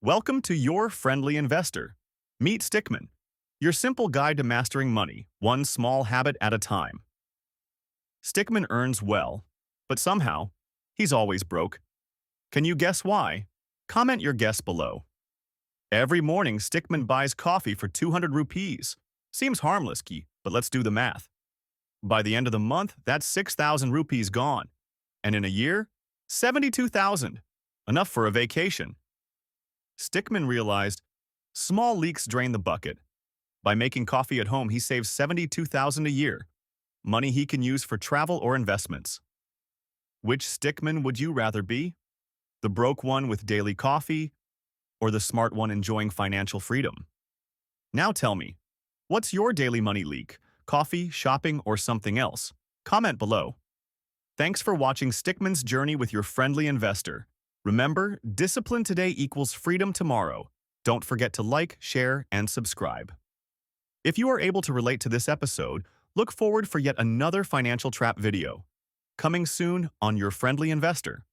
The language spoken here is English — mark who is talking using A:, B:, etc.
A: Welcome to Your Friendly Investor. Meet Stickman, your simple guide to mastering money, one small habit at a time. Stickman earns well, but somehow, he's always broke. Can you guess why? Comment your guess below. Every morning, Stickman buys coffee for 200 rupees. Seems harmless, Key, but let's do the math. By the end of the month, that's 6,000 rupees gone. And in a year, 72,000. Enough for a vacation. Stickman realized small leaks drain the bucket. By making coffee at home, he saves 72,000 a year, money he can use for travel or investments. Which Stickman would you rather be? The broke one with daily coffee, or the smart one enjoying financial freedom? Now tell me, what's your daily money leak? Coffee, shopping, or something else? Comment below. Thanks for watching Stickman's journey with your friendly investor. Remember, discipline today equals freedom tomorrow. Don't forget to like, share, and subscribe. If you are able to relate to this episode, look forward for yet another financial trap video. Coming soon on Your Friendly Investor.